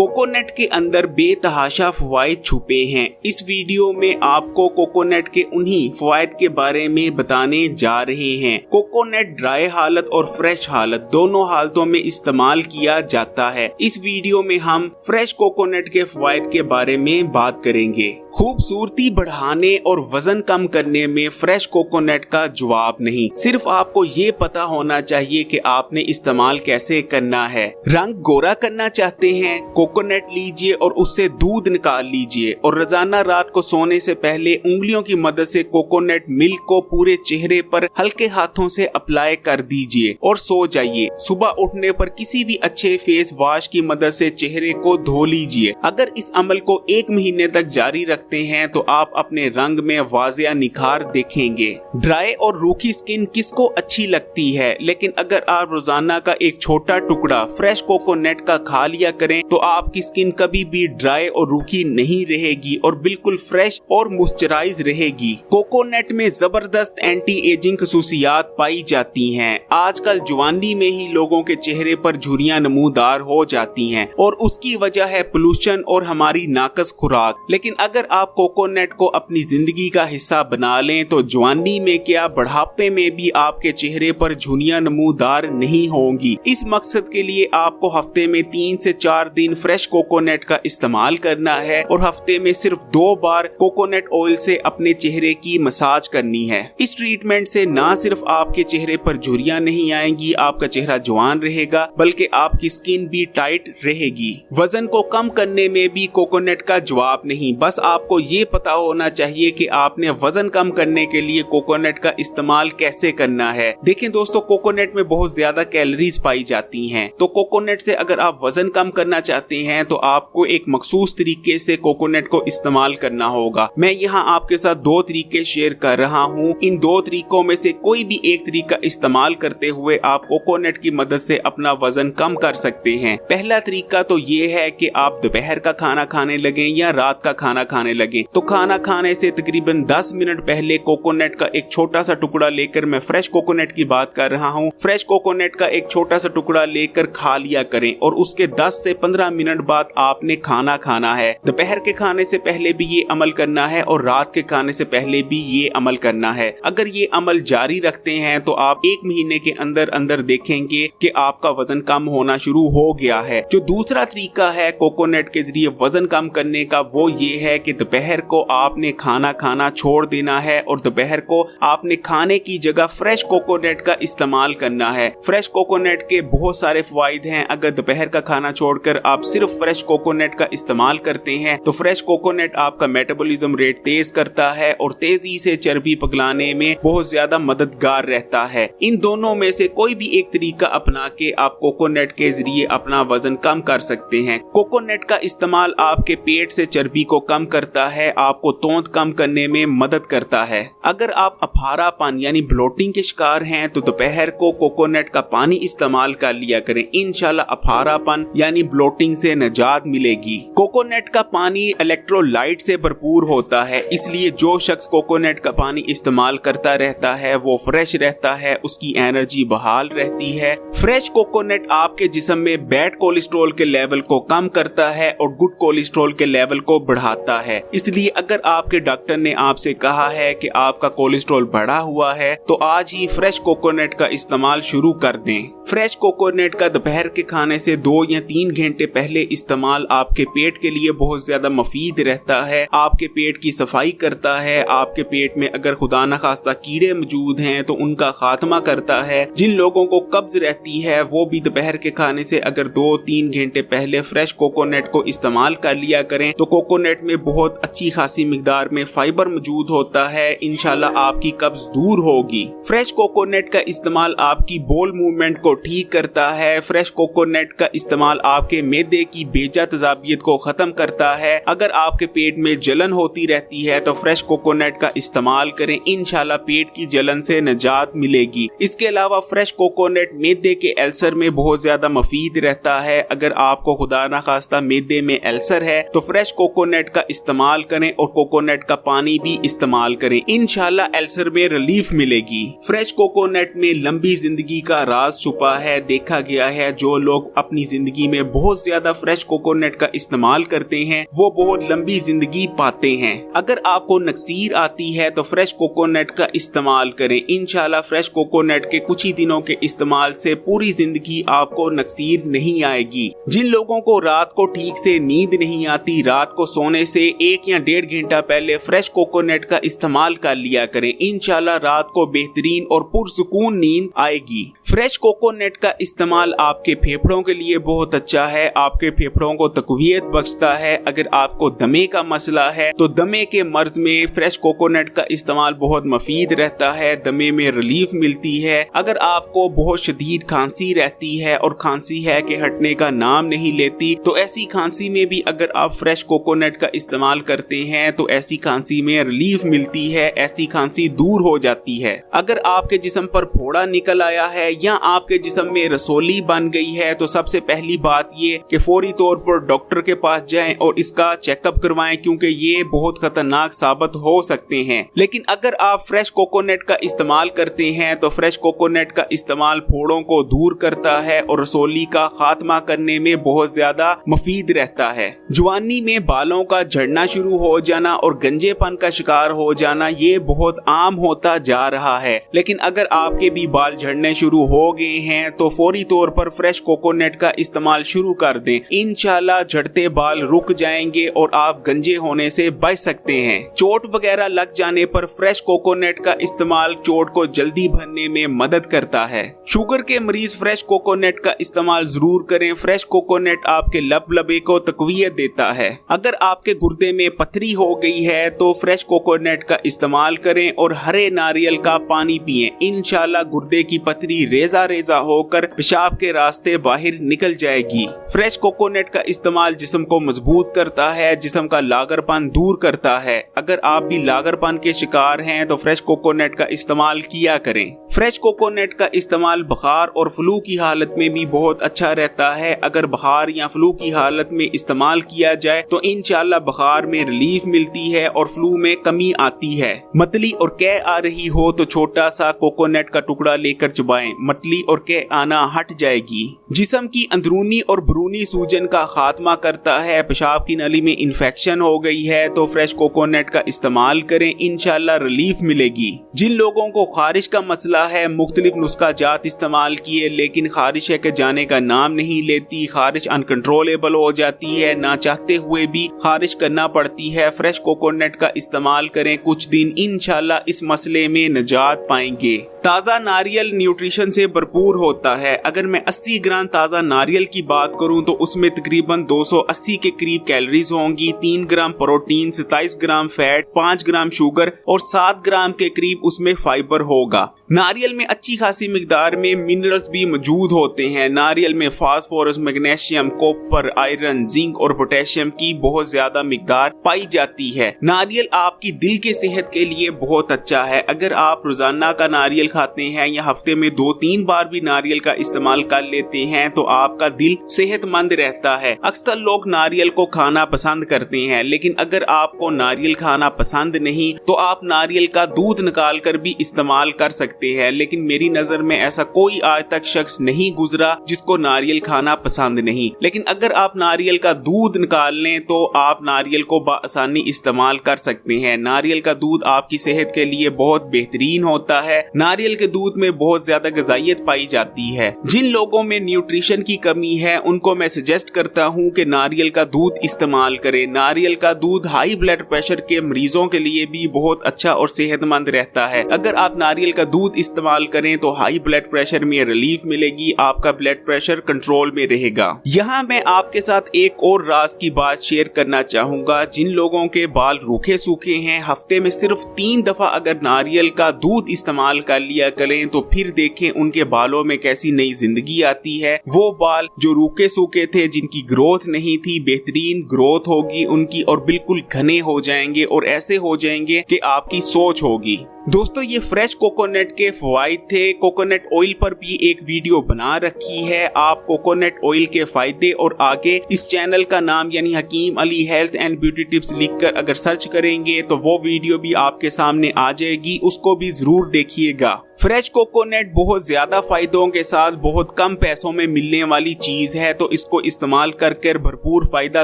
Coconut के अंदर बेतहाशा फवाइद छुपे हैं। इस वीडियो में आपको कोकोनट के उन्हीं फवाइद के बारे में बताने जा रहे हैं। कोकोनट ड्राई हालत और फ्रेश हालत दोनों हालतों में इस्तेमाल किया जाता है। इस वीडियो में हम फ्रेश कोकोनट के फवाइद के बारे में बात करेंगे। खूबसूरती बढ़ाने और वजन कम करने में फ्रेश कोकोनट का जवाब नहीं, सिर्फ आपको ये पता होना चाहिए कि आपने इस्तेमाल कैसे करना है। रंग गोरा करना चाहते हैं, कोकोनट लीजिए और उससे दूध निकाल लीजिए और रोजाना रात को सोने से पहले उंगलियों की मदद से कोकोनट मिल्क को पूरे चेहरे पर हल्के हाथों से अप्लाई कर दीजिए और सो जाइए। सुबह उठने पर किसी भी अच्छे फेस वॉश की मदद से चेहरे को धो लीजिए। अगर इस अमल को 1 महीने तक जारी रखते हैं तो आप अपने रंग में वाजिया निखार देखेंगे। ड्राई और रूखी स्किन किसको अच्छी लगती है, लेकिन अगर आप रोजाना का एक छोटा टुकड़ा फ्रेश कोकोनट का खा लिया करें तो आपकी स्किन कभी भी ड्राई और रूखी नहीं रहेगी और बिल्कुल फ्रेश और मॉइस्चराइज रहेगी। कोकोनट में जबरदस्त एंटी एजिंग खसूसियात पाई जाती हैं। आजकल जवानी में ही लोगों के चेहरे पर झुर्रियां नमूदार हो जाती हैं और उसकी वजह है पोल्यूशन और हमारी नाकस खुराक। लेकिन अगर आप कोकोनट को अपनी जिंदगी का हिस्सा बना लें तो जवानी में क्या बुढ़ापे में भी आपके चेहरे पर झुर्रियां नमूदार नहीं होंगी। इस मकसद के लिए आपको हफ्ते में 3 से 4 दिन फ्रेश कोकोनट का इस्तेमाल करना है और हफ्ते में सिर्फ 2 बार कोकोनट ऑयल से अपने चेहरे की मसाज करनी है। इस ट्रीटमेंट से न सिर्फ आपके चेहरे पर झुर्रियां नहीं आएंगी, आपका चेहरा जवान रहेगा, बल्कि आपकी स्किन भी टाइट रहेगी। वजन को कम करने में भी कोकोनट का जवाब नहीं, बस आपको ये पता होना चाहिए कि आपने वजन कम करने के लिए कोकोनट का इस्तेमाल कैसे करना है। देखें दोस्तों, कोकोनट में बहुत ज्यादा कैलोरीज पाई जाती हैं, तो कोकोनट से अगर आप वजन कम करना चाहते हैं तो आपको एक मखसूस तरीके से कोकोनट को इस्तेमाल करना होगा। मैं यहाँ आपके साथ 2 तरीके शेयर कर रहा हूँ। इन 2 तरीकों में से कोई भी एक तरीका इस्तेमाल करते हुए आप कोकोनट की मदद से अपना वजन कम कर सकते हैं। पहला तरीका तो ये है कि आप दोपहर का खाना खाने लगे या रात का खाना खाने लगे तो खाना खाने से तकरीबन 10 मिनट पहले कोकोनट का एक छोटा सा टुकड़ा लेकर, मैं फ्रेश कोकोनट की बात कर रहा हूँ, फ्रेश कोकोनट का एक छोटा सा टुकड़ा लेकर खा लिया करें और उसके 10 से 15 मिनट बाद आपने खाना खाना है। दोपहर के खाने से पहले भी ये अमल करना है और रात के खाने से पहले भी ये अमल करना है। अगर ये अमल जारी रखते हैं तो आप 1 महीने के अंदर अंदर देखेंगे कि आपका वजन कम होना शुरू हो गया है। जो दूसरा तरीका है कोकोनट के जरिए वजन कम करने का, वो ये है कि दोपहर को आपने खाना खाना छोड़ देना है और दोपहर को आपने खाने की जगह फ्रेश कोकोनट का इस्तेमाल करना है। फ्रेश कोकोनट के बहुत सारे फायदे हैं। अगर दोपहर का खाना छोड़कर आप सिर्फ फ्रेश कोकोनट का इस्तेमाल करते हैं तो फ्रेश कोकोनट आपका मेटाबॉलिज्म रेट तेज करता है और तेजी से चर्बी पिघलाने में बहुत ज्यादा मददगार रहता है। इन दोनों में से कोई भी एक तरीका अपना के आप कोकोनट के जरिए अपना वजन कम कर सकते हैं। कोकोनट का इस्तेमाल आपके पेट से चर्बी को कम करता है, आपको तोंद कम करने में मदद करता है। अगर आप अफारापन यानी ब्लोटिंग के शिकार हैं तो दोपहर को कोकोनट का पानी इस्तेमाल कर लिया करें। इंशाल्लाह अफारापन यानी ब्लोटिंग से निजात मिलेगी। कोकोनट का पानी इलेक्ट्रोलाइट से भरपूर होता है, इसलिए जो शख्स कोकोनट का पानी इस्तेमाल करता रहता है वो फ्रेश रहता है, उसकी एनर्जी बहाल रहती है। फ्रेश कोकोनट आपके जिस्म में बैड कोलेस्ट्रॉल के लेवल को कम करता है और गुड कोलेस्ट्रॉल के लेवल को बढ़ाता है। इसलिए अगर आपके डॉक्टर ने आपसे कहा है कि आपका कोलेस्ट्रॉल बढ़ा हुआ है तो आज ही फ्रेश कोकोनट का इस्तेमाल शुरू कर दें। फ्रेश कोकोनट का दोपहर के खाने से 2 या 3 घंटे पहले इस्तेमाल आपके पेट के लिए बहुत ज्यादा मुफीद रहता है। आपके पेट की सफाई करता है। आपके पेट में अगर खुदा न खास्ता कीड़े मौजूद हैं तो उनका खात्मा करता है। जिन लोगों को कब्ज रहती है वो भी दोपहर के खाने से अगर 2-3 घंटे पहले फ्रेश कोकोनट को इस्तेमाल कर लिया करें तो कोकोनट में बहुत अच्छी खासी मिकदार में फाइबर मौजूद होता है। इंशाल्लाह आपकी कब्ज दूर होगी। फ्रेश कोकोनट का इस्तेमाल आपकी बोल मूवमेंट को ठीक करता है। फ्रेश कोकोनट का इस्तेमाल आपके मैदे की बेजा तजाबियत को खत्म करता है। अगर आपके पेट में जलन होती रहती है तो फ्रेश कोकोनट का इस्तेमाल करें, इंशाल्लाह पेट की जलन से निजात मिलेगी। इसके अलावा फ्रेश कोकोनट मैदे के अल्सर में बहुत ज्यादा मुफीद रहता है। अगर आपको खुदा ना खास्ता मैदे में अल्सर है तो फ्रेश कोकोनट का इस्तेमाल करें और कोकोनट का पानी भी इस्तेमाल करें, इंशाल्लाह अल्सर में रिलीफ मिलेगी। फ्रेश कोकोनट में लंबी जिंदगी का राज छुपा है। देखा गया है जो लोग अपनी जिंदगी में बहुत ज्यादा ज्यादा फ्रेश कोकोनट का इस्तेमाल करते हैं वो बहुत लंबी जिंदगी पाते हैं। अगर आपको नक्सीर आती है तो फ्रेश कोकोनट का इस्तेमाल करें। इंशाल्लाह फ्रेश कोकोनट के कुछ ही दिनों के इस्तेमाल से पूरी जिंदगी आपको नक्सीर नहीं आएगी। जिन लोगों को रात को ठीक से नींद नहीं आती, रात को सोने से 1 या 1.5 घंटा पहले फ्रेश कोकोनट का इस्तेमाल कर लिया करें। इंशाल्लाह रात को बेहतरीन और पुरसुकून नींद आएगी। फ्रेश कोकोनट का इस्तेमाल आपके फेफड़ों के लिए बहुत अच्छा है, आपके फेफड़ों को तकवीयत बख्शता है। अगर आपको दमे का मसला है तो दमे के मर्ज में फ्रेश कोकोनट का इस्तेमाल बहुत मुफीद रहता है, दमे में रिलीफ मिलती है। अगर आपको बहुत शदीद खांसी रहती है और खांसी है कि हटने का नाम नहीं लेती, तो ऐसी खांसी में भी अगर आप फ्रेश कोकोनट का इस्तेमाल करते हैं तो ऐसी खांसी में रिलीफ मिलती है, ऐसी खांसी दूर हो जाती है। अगर आपके जिस्म पर फोड़ा निकल आया है या आपके जिस्म में रसोली बन गई है तो सबसे पहली बात ये कि फौरी तौर पर डॉक्टर के पास जाएं और इसका चेकअप करवाएं, क्योंकि ये बहुत खतरनाक साबित हो सकते हैं। लेकिन अगर आप फ्रेश कोकोनट का इस्तेमाल करते हैं तो फ्रेश कोकोनट का इस्तेमाल फोड़ों को दूर करता है और रसोली का खात्मा करने में बहुत ज्यादा मुफीद रहता है। जवानी में बालों का झड़ना शुरू हो जाना और गंजेपन का शिकार हो जाना ये बहुत आम होता जा रहा है, लेकिन अगर आपके भी बाल झड़ने शुरू हो गए हैं तो फौरी तौर पर फ्रेश कोकोनट का इस्तेमाल शुरू कर दें। इंशाल्लाह झड़ते बाल रुक जाएंगे और आप गंजे होने से बच सकते हैं। चोट वगैरह लग जाने पर फ्रेश कोकोनट का इस्तेमाल चोट को जल्दी भरने में मदद करता है। शुगर के मरीज फ्रेश कोकोनट का इस्तेमाल जरूर करें। फ्रेश कोकोनट आपके लबे को तकवीयत देता है। अगर आपके गुर्दे में पथरी हो गई है तो फ्रेश कोकोनट का इस्तेमाल करें और हरे नारियल का पानी पिएं। इंशाल्लाह गुर्दे की पथरी रेजा रेजा होकर पेशाब के रास्ते बाहर निकल जाएगी। फ्रेश कोकोनट का इस्तेमाल जिस्म को मजबूत करता है, जिस्म का लागरपन दूर करता है। अगर आप भी लागरपन के शिकार हैं तो फ्रेश कोकोनट का इस्तेमाल किया करें। फ्रेश कोकोनट का इस्तेमाल बुखार और फ्लू की हालत में भी बहुत अच्छा रहता है। अगर बुखार या फ्लू की हालत में इस्तेमाल किया जाए तो इंशाल्लाह बुखार में रिलीफ मिलती है और फ्लू में कमी आती है। मतली और कै आ रही हो तो छोटा सा कोकोनट का टुकड़ा लेकर चबाएं, मतली और कै आना हट जाएगी। जिस्म की अंदरूनी और बरूनी सूजन का खात्मा करता है। पेशाब की नली में इन्फेक्शन हो गई है तो फ्रेश कोकोनट का इस्तेमाल करें, इंशाल्लाह रिलीफ मिलेगी। जिन लोगों को खारिश का मसला है, मुख्तलिफ नुस्खा जात इस्तेमाल किए लेकिन खारिश है के जाने का नाम नहीं लेती, खारिश अनकंट्रोलेबल हो जाती है, ना चाहते हुए भी खारिश करना पड़ती है। फ्रेश कोकोनट का इस्तेमाल करें कुछ दिन, इंशाल्लाह इस मसले में निजात पाएंगे। ताज़ा नारियल न्यूट्रिशन से भरपूर होता है। अगर मैं 80 ग्राम ताज़ा नारियल की बात करूं तो उसमें तकरीबन 280 के करीब कैलोरीज होंगी, 3 ग्राम प्रोटीन, 27 ग्राम फैट, 5 ग्राम शुगर और 7 ग्राम के करीब उसमें फाइबर होगा। नारियल में अच्छी खासी मिकदार में मिनरल्स भी मौजूद होते हैं। नारियल में phosphorus, magnesium, copper, iron, zinc और पोटेशियम की बहुत ज्यादा मिकदार पाई जाती है। नारियल आपकी दिल के सेहत के लिए बहुत अच्छा है। अगर आप रोजाना का नारियल खाते हैं या हफ्ते में 2-3 बार भी नारियल का इस्तेमाल कर लेते हैं तो आपका दिल सेहतमंद रहता है। अक्सर लोग नारियल को खाना पसंद करते हैं, लेकिन अगर आपको नारियल खाना पसंद नहीं तो आप नारियल का दूध निकाल कर भी इस्तेमाल कर सकते हैं। लेकिन मेरी नजर में ऐसा कोई आज तक शख्स नहीं गुजरा जिसको नारियल खाना पसंद नहीं। लेकिन अगर आप नारियल का दूध निकाल लें तो आप नारियल को बआसानी इस्तेमाल कर सकते हैं। नारियल का दूध आपकी सेहत के लिए बहुत बेहतरीन होता है। नारियल के दूध में बहुत ज्यादा ग़िज़ाइयत पाई जाती है। जिन लोगों में न्यूट्रिशन की कमी है उनको मैं सजेस्ट करता हूं कि नारियल का दूध इस्तेमाल करें। नारियल का दूध हाई ब्लड प्रेशर के मरीजों के लिए भी बहुत अच्छा और सेहतमंद रहता है। अगर आप नारियल का दूध इस्तेमाल करें तो हाई ब्लड प्रेशर में रिलीफ मिलेगी, आपका ब्लड प्रेशर कंट्रोल में रहेगा। यहाँ मैं आपके साथ एक और राज की बात शेयर करना चाहूँगा। जिन लोगों के बाल रूखे सूखे हैं, हफ्ते में सिर्फ 3 दफा अगर नारियल का दूध इस्तेमाल कर लिया करें तो फिर देखें उनके बालों में कैसी नई जिंदगी आती है। वो बाल जो रूखे सूखे थे, जिनकी ग्रोथ नहीं थी, बेहतरीन ग्रोथ होगी उनकी और बिल्कुल घने हो जाएंगे और ऐसे हो जाएंगे कि आपकी सोच होगी। दोस्तों ये फ्रेश कोकोनट के फायदे थे। कोकोनट ऑयल पर भी एक वीडियो बना रखी है। आप कोकोनट ऑयल के फायदे और आगे इस चैनल का नाम यानी Hakim Ali health and beauty tips लिखकर अगर सर्च करेंगे तो वो वीडियो भी आपके सामने आ जाएगी, उसको भी जरूर देखिएगा। फ्रेश कोकोनट बहुत ज्यादा फायदों के साथ बहुत कम पैसों में मिलने वाली चीज है, तो इसको इस्तेमाल कर भरपूर फायदा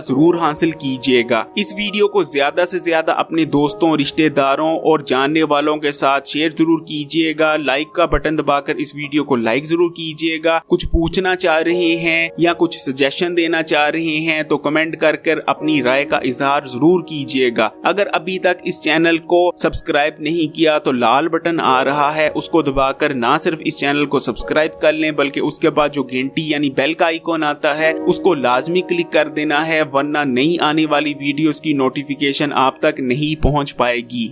जरूर हासिल कीजिएगा। इस वीडियो को ज्यादा से ज्यादा अपने दोस्तों, रिश्तेदारों और जानने वालों के साथ शेयर जरूर कीजिएगा। लाइक का बटन दबाकर इस वीडियो को लाइक जरूर कीजिएगा। कुछ पूछना चाह रहे हैं या कुछ सजेशन देना चाह रहे हैं तो कमेंट कर अपनी राय का इजहार जरूर कीजिएगा। अगर अभी तक इस चैनल को सब्सक्राइब नहीं किया तो लाल बटन आ रहा है, उसको दबाकर ना सिर्फ इस चैनल को सब्सक्राइब कर लें बल्कि उसके बाद जो घंटी यानी बेल का आइकॉन आता है उसको लाजमी क्लिक कर देना है, वरना नई आने वाली वीडियोस की नोटिफिकेशन आप तक नहीं पहुंच पाएगी।